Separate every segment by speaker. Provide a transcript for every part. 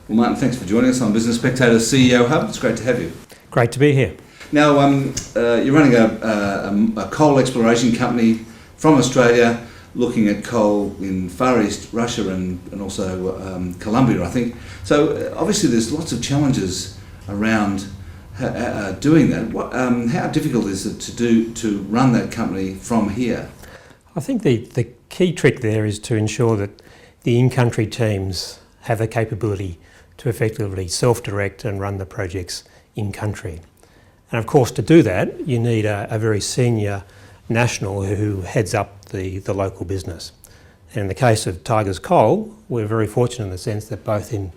Speaker 1: Well, Martin, thanks for joining us on Business Spectator CEO Hub. It's great to have you.
Speaker 2: Great to be here.
Speaker 1: Now, you're running a coal exploration company from Australia, looking at coal in Far East Russia and also Colombia, I think. So obviously there's lots of challenges around doing that. How difficult is it to run that company from here?
Speaker 2: I think the key trick there is to ensure that the in-country teams have the capability to effectively self-direct and run the projects in-country. And of course, to do that, you need a very senior national who heads up the local business. And in the case of Tigers Coal, we're very fortunate in the sense that both in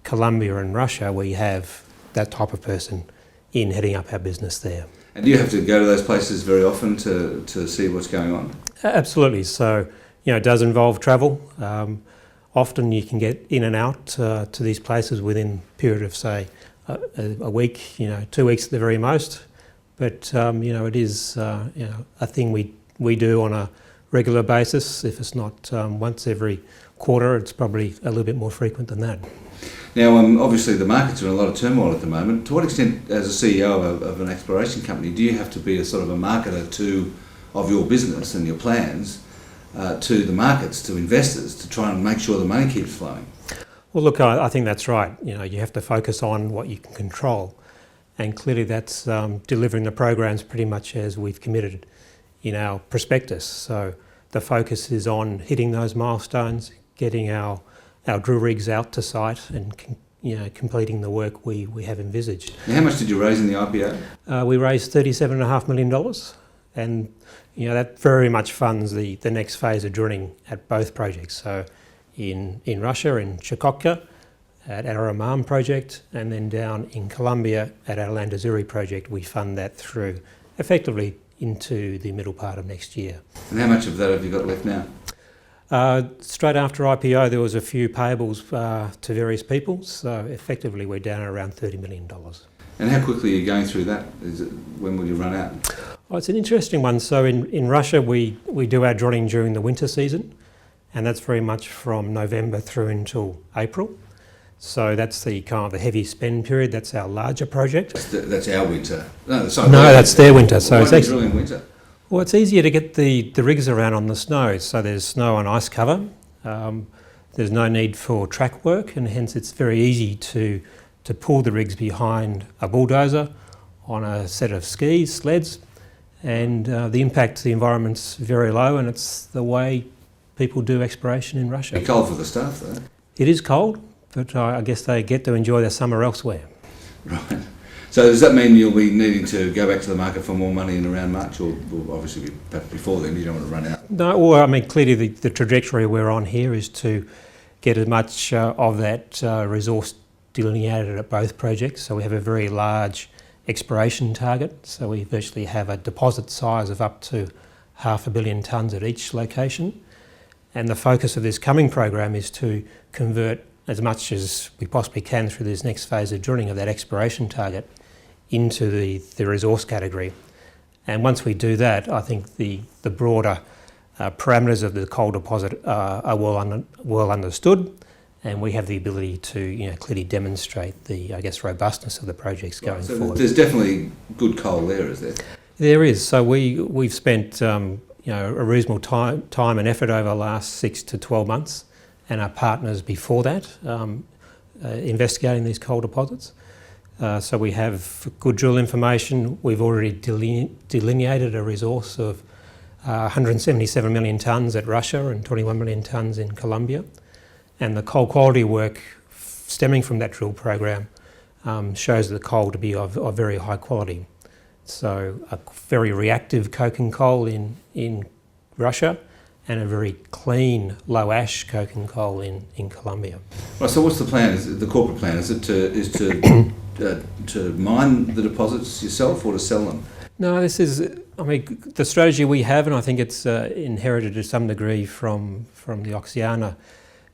Speaker 2: Colombia and Russia, we have that type of person in heading up our business there.
Speaker 1: And do you have to go to those places very often to see what's going on?
Speaker 2: Absolutely. So, it does involve travel. Often you can get in and out to these places within a period of, say, a week, 2 weeks at the very most. But, it is, a thing we do on a regular basis. If it's not once every quarter, it's probably a little bit more frequent than that.
Speaker 1: Now, obviously the markets are in a lot of turmoil at the moment. To what extent, as a CEO of an exploration company, do you have to be a sort of a marketer of your business and your plans to the markets, to investors, to try and make sure the money keeps flowing?
Speaker 2: Well, look, I think that's right. You have to focus on what you can control. And clearly that's delivering the programs pretty much as we've committed in our prospectus. So the focus is on hitting those milestones, getting our drill rigs out to site and completing the work we have envisaged.
Speaker 1: Now, how much did you raise in the IPO?
Speaker 2: We raised $37.5 million, and that very much funds the next phase of drilling at both projects. So in Russia, in Chukotka, at our Imam project, and then down in Colombia at our Landazuri project, we fund that through effectively into the middle part of next year.
Speaker 1: And how much of that have you got left now?
Speaker 2: Straight after IPO, there was a few payables to various people, so effectively we're down around $30 million.
Speaker 1: And how quickly are you going through that? When will you run out?
Speaker 2: Well, it's an interesting one. So in Russia, we do our drilling during the winter season, and that's very much from November through until April. So that's the kind of the heavy spend period. That's our larger project.
Speaker 1: That's our winter. No,
Speaker 2: that's their winter. So
Speaker 1: it's actually drilling winter.
Speaker 2: Well, it's easier to get the rigs around on the snow. So there's snow and ice cover. There's no need for track work, and hence it's very easy to pull the rigs behind a bulldozer on a set of sleds, and the impact to the environment's very low, and it's the way people do exploration in Russia.
Speaker 1: It's cold for the staff, though.
Speaker 2: It is cold, but I guess they get to enjoy their summer elsewhere.
Speaker 1: Right. So does that mean you'll be needing to go back to the market for more money in around March, or obviously perhaps before then? You don't want to run out.
Speaker 2: No, well, clearly the trajectory we're on here is to get as much of that resource delineated at both projects. So we have a very large exploration target. So we virtually have a deposit size of up to 500 million tonnes at each location. And the focus of this coming program is to convert as much as we possibly can through this next phase of drilling of that exploration target into the resource category. And once we do that, I think the broader parameters of the coal deposit are well understood, and we have the ability to clearly demonstrate the robustness of the projects going forward.
Speaker 1: There's definitely good coal there, is there?
Speaker 2: There is. So we've spent a reasonable time and effort over the last 6 to 12 months, and our partners before that, investigating these coal deposits. So we have good drill information. We've already delineated a resource of 177 million tonnes at Russia and 21 million tonnes in Colombia. And the coal quality work stemming from that drill program shows the coal to be of very high quality. So a very reactive coking coal in Russia, and a very clean, low ash coking coal in Colombia.
Speaker 1: Right, so what's the plan? The corporate plan? Is it to mine the deposits yourself or to sell them?
Speaker 2: No, this is, the strategy we have, and I think it's inherited to some degree from the Oxiana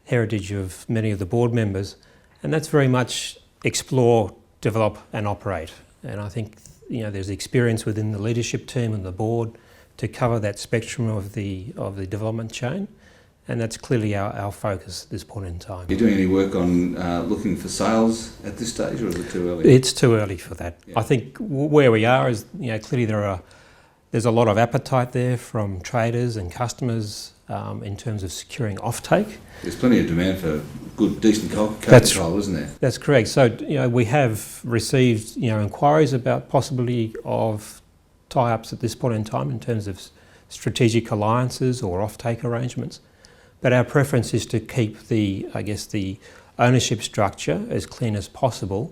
Speaker 2: heritage of many of the board members, and that's very much explore, develop and operate. And I think there's experience within the leadership team and the board to cover that spectrum of the development chain. and that's clearly our focus at this point in time.
Speaker 1: Are you doing any work on looking for sales at this stage, or is it too early?
Speaker 2: It's too early for that.
Speaker 1: Yeah.
Speaker 2: I think where we are is, clearly there's a lot of appetite there from traders and customers in terms of securing offtake.
Speaker 1: There's plenty of demand for good, decent coal, isn't there?
Speaker 2: That's correct. So, we have received, inquiries about possibility of tie-ups at this point in time in terms of strategic alliances or offtake arrangements. But our preference is to keep the ownership structure as clean as possible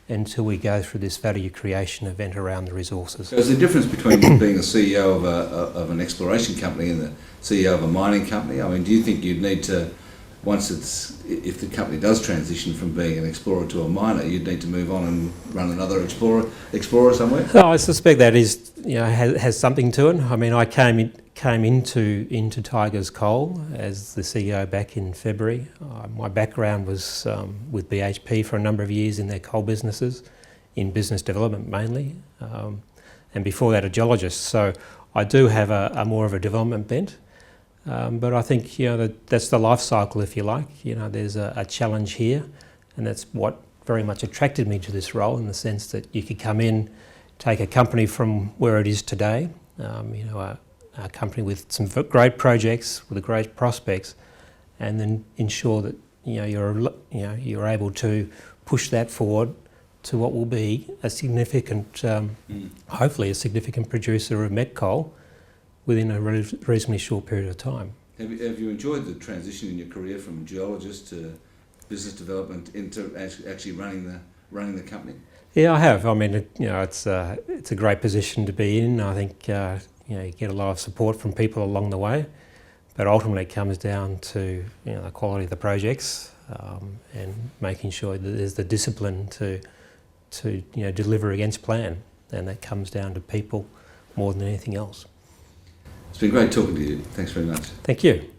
Speaker 2: until we go through this value creation event around the resources.
Speaker 1: So is the difference between being a CEO of an exploration company and the CEO of a mining company? I mean, do you think you'd need to, if the company does transition from being an explorer to a miner, you'd need to move on and run another explorer somewhere?
Speaker 2: Oh, I suspect that is, has something to it. I mean, I came into Tigers Coal as the CEO back in February. My background was with BHP for a number of years in their coal businesses, in business development mainly, and before that a geologist. So I do have a more of a development bent. But I think that's the life cycle, if you like. There's a challenge here, and that's what very much attracted me to this role, in the sense that you could come in, take a company from where it is today, a company with some great projects, with great prospects, and then ensure that you're able to push that forward to what will be a significant, hopefully a significant producer of met coal within a reasonably short period of time.
Speaker 1: Have you enjoyed the transition in your career from geologist to business development into actually running the company?
Speaker 2: Yeah, I have. I mean, it's a great position to be in. I think you get a lot of support from people along the way, but ultimately it comes down to the quality of the projects and making sure that there's the discipline to deliver against plan, and that comes down to people more than anything else.
Speaker 1: It's been great talking to you. Thanks very much.
Speaker 2: Thank you.